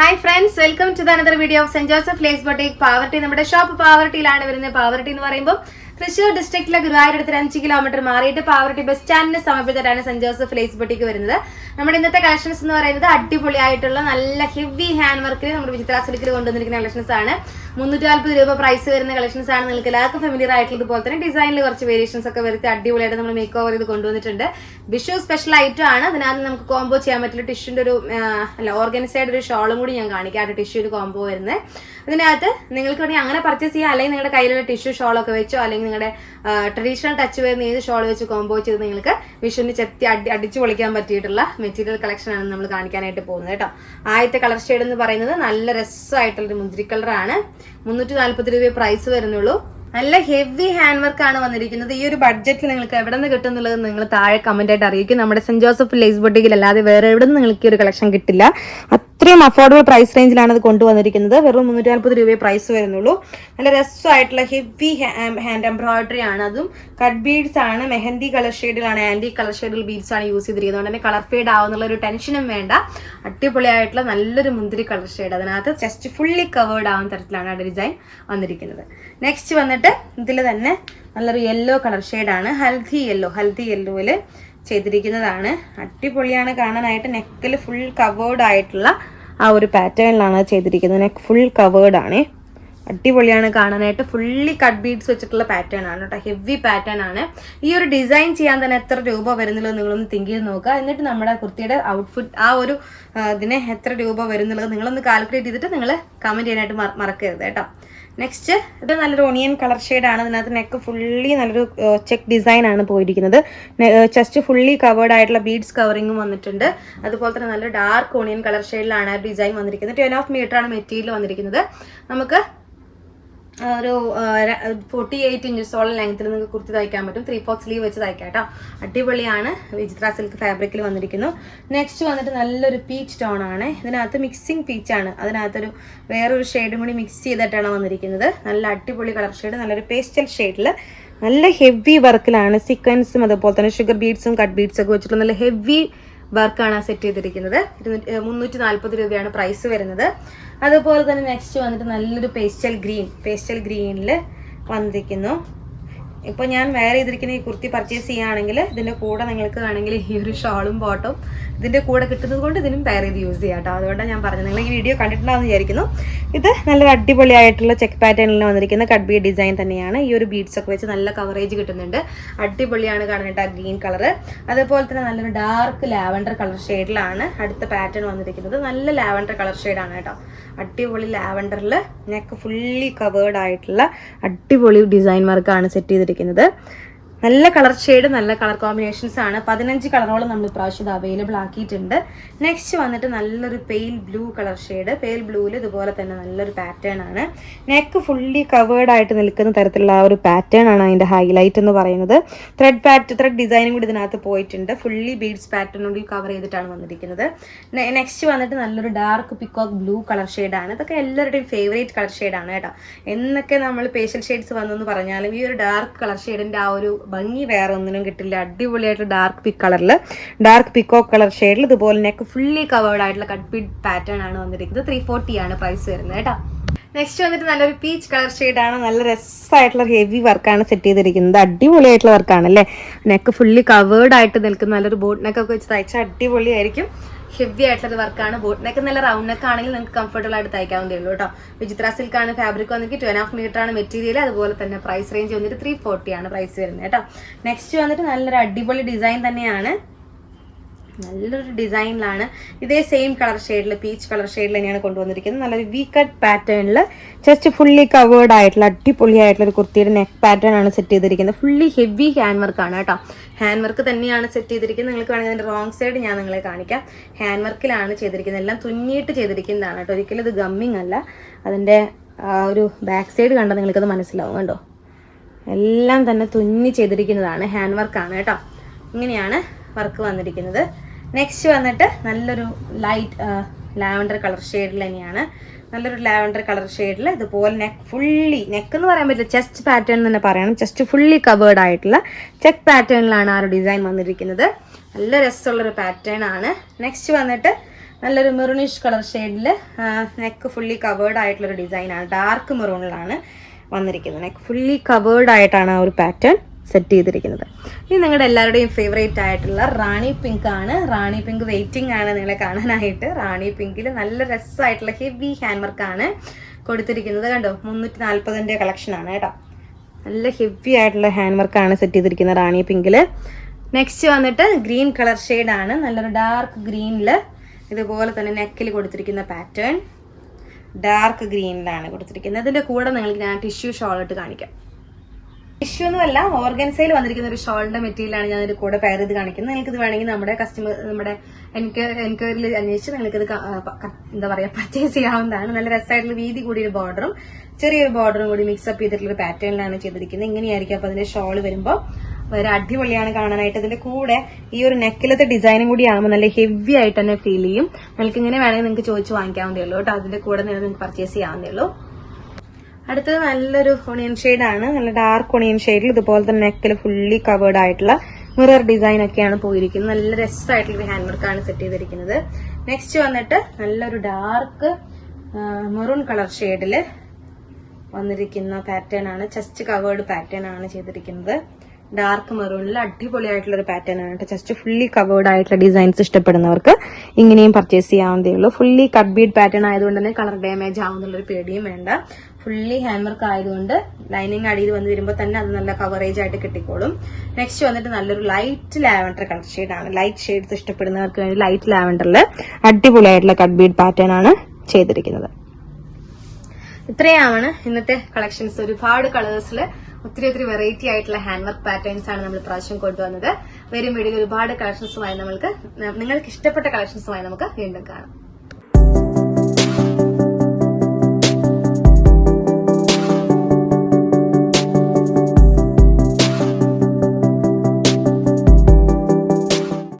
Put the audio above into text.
Hi friends, welcome to the another video of St. Joseph Lace Boutique Poverty. നമ്മുടെ shop പാവർട്ടിയിലാണ് വരുന്നത്. പാവർട്ടി എന്ന് പറയുമ്പോൾ Thrissur ഡിസ്ട്രിക്റ്റിലെ ഗുരുവായൂരടുത്ത് 5 kilometre മാറിയിട്ട് പാവർട്ടി ബസ് സ്റ്റാൻഡിന് സമീപത്തായിട്ടാണ് സെന്റ് ജോസഫ് ലേസ് ബൊട്ടീക്ക് വരുന്നത്. നമ്മുടെ ഇന്നത്തെ കളക്ഷൻസ് എന്ന് പറയുന്നത് അടിപൊളിയായിട്ടുള്ള നല്ല ഹെവി ഹാൻഡ് വർക്കിൽ നമ്മുടെ വിചിത്ര സിൽക്കിൽ കൊണ്ടുവന്നിരിക്കുന്ന കളക്ഷൻസ് ആണ്. 340 രൂപ പ്രൈസ് വരുന്ന കളക്ഷൻസ് ആണ്. നിങ്ങൾക്ക് എല്ലാവർക്കും ഫെമിലിയർ ആയിട്ടുള്ളത് പോലെ തന്നെ ഡിസൈനിൽ കുറച്ച് വേരിയേഷൻസ് ഒക്കെ വരുത്തി അടിപൊളിയായിട്ട് നമ്മൾ മേക്ക് ഓവർ ചെയ്ത് കൊണ്ടുവന്നിട്ടുണ്ട്. വിഷു സ്പെഷ്യൽ ഐറ്റം ആണ്. അതിനകത്ത് നമുക്ക് കോംബോ ചെയ്യാൻ പറ്റില്ല. ടിഷ്യൂന്റെ ഒരു ഓർഗനൈസ്ഡ് ഒരു ഷോളും കൂടി ഞാൻ കാണിക്കാം. ടിഷ്യൂ ഒരു കോംബോ വരുന്നത്. അതിനകത്ത് നിങ്ങൾക്ക് വേണമെങ്കിൽ അങ്ങനെ പർച്ചേസ് ചെയ്യാം, അല്ലെങ്കിൽ നിങ്ങളുടെ കയ്യിലുള്ള ടിഷ്യൂ ഷോളൊക്കെ വെച്ചോ അല്ലെങ്കിൽ നിങ്ങളുടെ ട്രഡീഷണൽ ടച്ച് വരുന്ന ഏത് ഷോൾ വെച്ച് കോംബോ ചെയ്ത് നിങ്ങൾക്ക് വിഷുവിന് ചെത്തി അടിച്ചു പൊളിക്കാൻ പറ്റിയിട്ടുള്ള മെറ്റീരിയൽ കളക്ഷൻ ആണ് നമ്മൾ കാണിക്കാനായിട്ട് പോകുന്നത് കേട്ടോ. ആദ്യത്തെ കളർ ഷെയ്ഡ് എന്ന് പറയുന്നത് നല്ല രസമായിട്ടുള്ളൊരു മുന്തിരി കളറാണ്. 340 രൂപ പ്രൈസ് വരുന്നുള്ളൂ. നല്ല ഹെവി ഹാൻഡ് വർക്ക് ആണ് വന്നിരിക്കുന്നത്. ഈ ഒരു ബഡ്ജറ്റിൽ നിങ്ങൾക്ക് എവിടെ നിന്ന് കിട്ടും എന്നുള്ളത് നിങ്ങൾ താഴെ കമന്റ് ആയിട്ട് അറിയിക്കും. നമ്മുടെ സെന്റ് ജോസഫ് ലേസ് ബൊട്ടീക്കിൽ അല്ലാതെ വേറെ എവിടെ നിന്ന് നിങ്ങൾക്ക് ഈ ഒരു കളക്ഷൻ കിട്ടില്ല. അത്രയും അഫോർഡബിൾ പ്രൈസ് റേഞ്ചിലാണ് ഇത് കൊണ്ടുവന്നിരിക്കുന്നത്. വെറും 340 രൂപയെ പ്രൈസ് വരുന്നുള്ളൂ. നല്ല രസമായിട്ടുള്ള ഹെവി ഹാൻഡ് എംബ്രോയിഡറി ആണ്. അതും കട്ട് ബീഡ്സ് ആണ്. മെഹന്തി കളർ ഷെയ്ഡിലാണ്, ആന്റി കളർ ഷെയ്ഡിൽ ബീഡ്സ് ആണ് യൂസ് ചെയ്തിരിക്കുന്നത്. അതുകൊണ്ട് തന്നെ കളർ ഫെയ്ഡ് ആവുന്നുള്ള ഒരു ടെൻഷനും വേണ്ട. അടിപൊളിയായിട്ടുള്ള നല്ലൊരു മുന്തിരി കളർ ഷെയ്ഡ്. അതിനകത്ത് ജസ്റ്റ് ഫുള്ളി കവേർഡ് ആവുന്ന തരത്തിലാണ് ആ ഡിസൈൻ വന്നിരിക്കുന്നത്. നെക്സ്റ്റ് വന്നിട്ട് ഇതിൽ തന്നെ നല്ലൊരു യെല്ലോ കളർ ഷെയ്ഡാണ്. ഹൽദി യെല്ലോയില് ചെയ്തിരിക്കുന്നതാണ്. അടിപൊളിയാണ് കാണാനായിട്ട്. നെക്കിൽ ഫുൾ കവേർഡ് ആയിട്ടുള്ള ആ ഒരു പാറ്റേണിലാണ് ചെയ്തിരിക്കുന്നത്. നെക്ക് ഫുൾ കവേർഡ് ആണ്. അടിപൊളിയാണ് കാണാനായിട്ട്. ഫുള്ളി കട്ട് ബീഡ്സ് വെച്ചിട്ടുള്ള പാറ്റേൺ ആണ് കേട്ടോ. ഹെവി പാറ്റേൺ ആണ്. ഈ ഒരു ഡിസൈൻ ചെയ്യാൻ തന്നെ എത്ര രൂപ വരുന്നുള്ളത് നിങ്ങളൊന്ന് തിങ്ക് ചെയ്ത് നോക്കുക. എന്നിട്ട് നമ്മുടെ കുർത്തിയുടെ ഔട്ട്ഫിറ്റ് ആ ഒരു ഇതിന് എത്ര രൂപ വരുന്നുള്ളത് നിങ്ങളൊന്ന് കാൽക്കുലേറ്റ് ചെയ്തിട്ട് നിങ്ങൾ കമന്റ് ചെയ്യാനായിട്ട് മറക്കരുത് കേട്ടോ. നെക്സ്റ്റ് ഇത് നല്ലൊരു ഓണിയൻ കളർ ഷെയ്ഡാണ്. അതിനകത്ത് നെക്ക് ഫുള്ളി നല്ലൊരു ചെക്ക് ഡിസൈൻ ആണ് പോയിരിക്കുന്നത്. ചെസ്റ്റ് ഫുള്ളി കവേർഡ് ആയിട്ടുള്ള ബീഡ്സ് കവറിങ്ങും വന്നിട്ടുണ്ട്. അതുപോലെ തന്നെ നല്ല ഡാർക്ക് ഓണിയൻ കളർ ഷെയ്ഡിലാണ് ഡിസൈൻ വന്നിരിക്കുന്നത്. 10.5 മീറ്റർ ആണ് മെറ്റീരിയൽ വന്നിരിക്കുന്നത്. നമുക്ക് ഒരു 48 ഇഞ്ചസോളം ലെങ്ത്തിൽ നിങ്ങൾക്ക് കുർത്തി തയ്ക്കാൻ പറ്റും. 3/4 സ്ലീവ് വെച്ച് തയ്ക്കാം കേട്ടോ. അടിപൊളിയാണ്. വിചിത്ര സിൽക്ക് ഫാബ്രിക്കിൽ വന്നിരിക്കുന്നു. നെക്സ്റ്റ് വന്നിട്ട് നല്ലൊരു പീച്ച് ടോൺ ആണ്. ഇതിനകത്ത് മിക്സിങ് പീച്ചാണ്. അതിനകത്തൊരു വേറൊരു ഷെയ്ഡും കൂടി മിക്സ് ചെയ്തിട്ടാണ് വന്നിരിക്കുന്നത്. നല്ല അടിപൊളി കളർ ഷെയ്ഡ്. നല്ലൊരു പേസ്റ്റൽ ഷെയ്ഡിൽ നല്ല ഹെവി വർക്കിലാണ്. സീക്വൻസും അതുപോലെ തന്നെ ഷുഗർ ബീഡ്സും കട്ട് ബീഡ്സും ഒക്കെ വെച്ചിട്ടുള്ള നല്ല ഹെവി വർക്കാണ് സെറ്റ് ചെയ്തിരിക്കുന്നത്. 340 രൂപയാണ് പ്രൈസ് വരുന്നത്. അതുപോലെ തന്നെ നെക്സ്റ്റ് വന്നിട്ട് നല്ലൊരു പേസ്റ്റൽ ഗ്രീനിൽ വന്നിരിക്കുന്നു. ഇപ്പോൾ ഞാൻ വെയർ ചെയ്തിരിക്കുന്ന ഈ കുർത്തി പർച്ചേസ് ചെയ്യുകയാണെങ്കിൽ ഇതിൻ്റെ കൂടെ നിങ്ങൾക്ക് വേണമെങ്കിൽ ഈ ഒരു ഷോളും ബോട്ടും ഇതിൻ്റെ കൂടെ കിട്ടുന്നത് കൊണ്ട് ഇതിനും പെയർ ചെയ്ത് യൂസ് ചെയ്യാം കേട്ടോ. അതുകൊണ്ടാണ് ഞാൻ പറഞ്ഞത്. നിങ്ങൾ ഈ വീഡിയോ കണ്ടിട്ടുണ്ടാവുമെന്ന് വിചാരിക്കുന്നു. ഇത് നല്ലൊരു അടിപൊളിയായിട്ടുള്ള ചെക്ക് പാറ്റേണിൽ വന്നിരിക്കുന്ന കട്ട് ബീഡ് ഡിസൈൻ തന്നെയാണ്. ഈ ഒരു ബീഡ്സ് ഒക്കെ വെച്ച് നല്ല കവറേജ് കിട്ടുന്നുണ്ട്. അടിപൊളിയാണ് കാണാനായിട്ട് ആ ഗ്രീൻ കളർ. അതുപോലെ തന്നെ നല്ലൊരു ഡാർക്ക് ലാവൻഡർ കളർ ഷെയ്ഡിലാണ് അടുത്ത പാറ്റേൺ വന്നിരിക്കുന്നത്. നല്ല ലാവൻഡർ കളർ ഷെയ്ഡാണ് കേട്ടോ. അടിപൊളി ലാവൻഡറിൽ നെക്ക് ഫുള്ളി കവേർഡ് ആയിട്ടുള്ള അടിപൊളി ഡിസൈൻ വർക്കാണ് സെറ്റ് ചെയ്തിരിക്കുന്നത്. നല്ല കളർ ഷെയ്ഡ്, നല്ല കളർ കോമ്പിനേഷൻസ് ആണ്. 15 കളറോളം നമ്മൾ ഇപ്രാവശ്യം ഇത് അവൈലബിൾ ആക്കിയിട്ടുണ്ട്. നെക്സ്റ്റ് വന്നിട്ട് നല്ലൊരു pale blue colour shade. Pale ബ്ലൂവിൽ ഇതുപോലെ തന്നെ നല്ലൊരു പാറ്റേൺ ആണ്. നെക്ക് ഫുള്ളി കവേർഡ് ആയിട്ട് നിൽക്കുന്ന തരത്തിലുള്ള ആ ഒരു പാറ്റേൺ ആണ് അതിൻ്റെ ഹൈലൈറ്റ് എന്ന് പറയുന്നത്. ത്രെഡ് ഡിസൈനും കൂടി ഇതിനകത്ത് പോയിട്ടുണ്ട്. ഫുള്ളി ബീഡ്സ് പാറ്റേൺ കൂടി കവർ ചെയ്തിട്ടാണ് വന്നിരിക്കുന്നത്. നെക്സ്റ്റ് വന്നിട്ട് നല്ലൊരു ഡാർക്ക് പിക്കോക്ക് ബ്ലൂ കളർ ഷെയ്ഡാണ്. ഇതൊക്കെ എല്ലാവരുടെയും ഫേവറേറ്റ് കളർ ഷെയ്ഡാണ് കേട്ടോ. എന്നൊക്കെ നമ്മൾ പേഷ്യൽ ഷെയ്ഡ്സ് വന്നെന്ന് പറഞ്ഞാലും ഈ ഒരു ഡാർക്ക് കളർ ഷെയ്ഡിൻ്റെ ആ ഒരു ഭംഗി വേറെ ഒന്നിനും കിട്ടില്ല. അടിപൊളിയായിട്ട് ഡാർക്ക് പിക്കോക്ക് കളർ ഷെയ്ഡിൽ ഇതുപോലെ നെക്ക് ഫുള്ളി കവേർഡ് ആയിട്ടുള്ള കട്ട് ബീഡ് പാറ്റേൺ ആണ് വന്നിരിക്കുന്നത്. 340 ആണ് പ്രൈസ് വരുന്നത് കേട്ടോ. നെക്സ്റ്റ് വന്നിട്ട് നല്ലൊരു പീച്ച് കളർ ഷെയ്ഡാണ്. നല്ല രസമായിട്ടുള്ള ഹെവി വർക്കാണ് സെറ്റ് ചെയ്തിരിക്കുന്നത്. അടിപൊളിയായിട്ടുള്ള വർക്കാണ് അല്ലേ. നെക്ക് ഫുള്ളി കവേർഡ് ആയിട്ട് നിൽക്കുന്ന നല്ലൊരു ബോട്ട് നെക്കൊക്കെ വെച്ച് തയ്ച്ചാൽ അടിപൊളിയായിരിക്കും. ഹെവി ആയിട്ടുള്ള വർക്കാണ്. ബോട്ട് നെക്ക് നല്ല റൗണ്ട് നെക്ക് ആണെങ്കിൽ നിങ്ങൾക്ക് കംഫർട്ടബിൾ ആയിട്ട് തയ്ക്കാവുന്നതേ ഉള്ളൂ കേട്ടോ. വിചിത്ര സിൽക്ക് ആണ് ഫാബ്രിക് വന്നിട്ട് 2.5 മീറ്റർ ആണ് മെറ്റീരിയൽ. അതുപോലെ തന്നെ പ്രൈസ് റേഞ്ച് വന്നിട്ട് 340 ആണ് പ്രൈസ് വരുന്നത് കേട്ടോ. നെക്സ്റ്റ് വന്നിട്ട് നല്ലൊരു അടിപൊളി ഡിസൈൻ തന്നെയാണ്. നല്ലൊരു ഡിസൈനിലാണ്. ഇതേ സെയിം കളർ ഷെയ്ഡിൽ പീച്ച് കളർ ഷെയ്ഡിൽ തന്നെയാണ് കൊണ്ടുവന്നിരിക്കുന്നത്. നല്ലൊരു വി കട്ട് പാറ്റേണിൽ ജസ്റ്റ് ഫുള്ളി കവേർഡ് ആയിട്ടുള്ള അടിപൊളിയായിട്ടുള്ള ഒരു കുർത്തിയുടെ നെക്ക് പാറ്റേൺ ആണ് സെറ്റ് ചെയ്തിരിക്കുന്നത്. ഫുള്ളി ഹെവി ഹാൻഡ് വർക്കാണ് കേട്ടോ. ഹാൻഡ് വർക്ക് തന്നെയാണ് സെറ്റ് ചെയ്തിരിക്കുന്നത്. നിങ്ങൾക്ക് വേണമെങ്കിൽ അതിൻ്റെ റോങ് സൈഡ് ഞാൻ നിങ്ങളെ കാണിക്കാം. ഹാൻഡ് വർക്കിലാണ് ചെയ്തിരിക്കുന്നത്. എല്ലാം തുന്നിയിട്ട് ചെയ്തിരിക്കുന്നതാണ് കേട്ടോ. ഒരിക്കലും ഇത് ഗമ്മിങ് അല്ല. അതിൻ്റെ ഒരു ബാക്ക് സൈഡ് കണ്ടാൽ നിങ്ങൾക്കത് മനസ്സിലാവും കണ്ടോ. എല്ലാം തന്നെ തുന്നി ചെയ്തിരിക്കുന്നതാണ്. ഹാൻഡ് വർക്കാണ് കേട്ടോ. ഇങ്ങനെയാണ് വർക്ക് വന്നിരിക്കുന്നത്. നെക്സ്റ്റ് വന്നിട്ട് നല്ലൊരു ലൈറ്റ് ലാവൻഡർ കളർ ഷെയ്ഡിൽ തന്നെയാണ്. നല്ലൊരു ലാവൻഡർ കളർ ഷെയ്ഡിൽ ഇതുപോലെ നെക്ക് എന്ന് പറയാൻ പറ്റില്ല, ചെസ്റ്റ് പാറ്റേൺ തന്നെ പറയണം. ചെസ്റ്റ് ഫുള്ളി കവേർഡ് ആയിട്ടുള്ള ചെക്ക് പാറ്റേണിലാണ് ആ ഒരു ഡിസൈൻ വന്നിരിക്കുന്നത്. നല്ല രസമുള്ളൊരു പാറ്റേൺ ആണ്. നെക്സ്റ്റ് വന്നിട്ട് നല്ലൊരു മെറൂണിഷ് കളർ ഷെയ്ഡില് നെക്ക് ഫുള്ളി കവേർഡ് ആയിട്ടുള്ള ഒരു ഡിസൈനാണ്. ഡാർക്ക് മെറൂണിലാണ് വന്നിരിക്കുന്നത്. നെക്ക് ഫുള്ളി കവേർഡ് ആയിട്ടാണ് ആ ഒരു പാറ്റേൺ സെറ്റ് ചെയ്തിരിക്കുന്നത്. ഇത് നിങ്ങളുടെ എല്ലാവരുടെയും ഫേവറേറ്റ് ആയിട്ടുള്ള റാണി പിങ്ക് ആണ്. റാണി പിങ്ക് വെയിറ്റിംഗ് ആണ് നിങ്ങളെ കാണാനായിട്ട്. റാണി പിങ്കിൽ നല്ല രസമായിട്ടുള്ള ഹെവി ഹാൻഡ് വർക്കാണ് കൊടുത്തിരിക്കുന്നത്. കണ്ടോ, 340 കളക്ഷൻ ആണ് കേട്ടോ. നല്ല ഹെവി ആയിട്ടുള്ള ഹാൻഡ് വർക്കാണ് സെറ്റ് ചെയ്തിരിക്കുന്നത് റാണി പിങ്കില്. നെക്സ്റ്റ് വന്നിട്ട് ഗ്രീൻ കളർ ഷെയ്ഡാണ്. നല്ലൊരു ഡാർക്ക് ഗ്രീനില് ഇതുപോലെ തന്നെ നെക്കിൽ കൊടുത്തിരിക്കുന്ന പാറ്റേൺ ഡാർക്ക് ഗ്രീനിലാണ് കൊടുത്തിരിക്കുന്നത്. ഇതിന്റെ കൂടെ നിങ്ങൾക്ക് ഞാൻ ടിഷ്യൂ ഷോൾ ഇട്ട് കാണിക്കാം. ടിഷ്യൂ ഒന്നുമല്ല, ഓർഗൻസയിൽ വന്നിരിക്കുന്ന ഒരു ഷോളിന്റെ മെറ്റീരിയലാണ് ഞാൻ ഇതിന്റെ കൂടെ പെയർ ചെയ്ത് കാണിക്കുന്നത്. നിങ്ങൾക്ക് ഇത് വേണമെങ്കിൽ നമ്മുടെ എൻക്വയറിയിൽ അന്വേഷിച്ച് നിങ്ങൾക്ക് ഇത് എന്താ പറയാ പർച്ചേസ് ചെയ്യാവുന്നതാണ്. നല്ല രസമായിട്ടുള്ള വീതി കൂടിയൊരു ബോർഡറും ചെറിയൊരു ബോർഡറും കൂടി മിക്സപ്പ് ചെയ്തിട്ടുള്ള ഒരു പാറ്റേണിലാണ് ചെയ്തിരിക്കുന്നത്. ഇങ്ങനെയായിരിക്കും അപ്പൊ അതിന്റെ ഷോള് വരുമ്പോൾ ഒരു അടിപൊളിയാണ് കാണാനായിട്ട്. ഇതിന്റെ കൂടെ ഈ ഒരു നെക്കിലത്തെ ഡിസൈനും കൂടി ആകുമ്പോൾ നല്ല ഹെവി ആയിട്ട് തന്നെ ഫീൽ ചെയ്യും. നിങ്ങൾക്ക് ഇങ്ങനെ വേണമെങ്കിൽ നിങ്ങൾക്ക് ചോദിച്ച് വാങ്ങിക്കാവുന്നതേ ഉള്ളൂ കേട്ടോ. അതിന്റെ കൂടെ നിങ്ങൾക്ക് പർച്ചേസ് ചെയ്യാവുന്നതേ ഉള്ളൂ. അടുത്തത് നല്ലൊരു ഒണിയൻ ഷെയ്ഡാണ്. നല്ല ഡാർക്ക് ഒണിയൻ ഷെയ്ഡിൽ ഇതുപോലെ തന്നെ നെക്കിൽ ഫുള്ളി കവേർഡ് ആയിട്ടുള്ള മിറർ ഡിസൈൻ ഒക്കെയാണ് പോയിരിക്കുന്നത്. നല്ല രസമായിട്ടുള്ള ഹാൻഡ് വർക്കാണ് സെറ്റ് ചെയ്തിരിക്കുന്നത്. നെക്സ്റ്റ് വന്നിട്ട് നല്ലൊരു ഡാർക്ക് മെറൂൺ കളർ ഷെയ്ഡില് വന്നിരിക്കുന്ന പാറ്റേൺ ആണ്. ചെസ്റ്റ് കവേർഡ് പാറ്റേൺ ആണ് ചെയ്തിരിക്കുന്നത്. ഡാർക്ക് മെറൂണിൽ അടിപൊളിയായിട്ടുള്ള ഒരു പാറ്റേൺ ആണ്. ചെസ്റ്റ് ഫുള്ളി കവേർഡ് ആയിട്ടുള്ള ഡിസൈൻസ് ഇഷ്ടപ്പെടുന്നവർക്ക് ഇങ്ങനെയും പർച്ചേസ് ചെയ്യാവുന്നതേ ഉള്ളൂ. ഫുള്ളി കട്ട് ബീഡ് പാറ്റേൺ ആയതുകൊണ്ട് തന്നെ കളർ ഡാമേജ് ആവുന്നുള്ളൊരു പേടിയും വേണ്ട. ഫുള്ളി ഹാൻഡ് വർക്ക് ആയതുകൊണ്ട് ലൈനിങ് അടിയിൽ വന്ന് വരുമ്പോൾ തന്നെ അത് നല്ല കവറേജ് ആയിട്ട് കിട്ടിക്കോളും. നെക്സ്റ്റ് വന്നിട്ട് നല്ലൊരു ലൈറ്റ് ലാവൻഡർ കളർ ഷെയ്ഡാണ്. ലൈറ്റ് ഷെയ്ഡ്സ് ഇഷ്ടപ്പെടുന്നവർക്ക് വേണ്ടി ലൈറ്റ് ലാവൻഡറിൽ അടിപൊളിയായിട്ടുള്ള കട്ട് ബീഡ് പാറ്റേൺ ആണ് ചെയ്തിരിക്കുന്നത്. ഇത്രയാണ് ഇന്നത്തെ കളക്ഷൻസ്. ഒരുപാട് കളേഴ്സിൽ ഒത്തിരി വെറൈറ്റി ആയിട്ടുള്ള ഹാൻഡ് വർക്ക് പാറ്റേൺസ് ആണ് നമ്മൾ പ്രാവശ്യം കൊണ്ടുവന്നത്. വരും വീഡിയോയിൽ ഒരുപാട് കളക്ഷൻസുമായി നിങ്ങൾക്ക് ഇഷ്ടപ്പെട്ട കളക്ഷൻസുമായി നമുക്ക് വീണ്ടും കാണാം.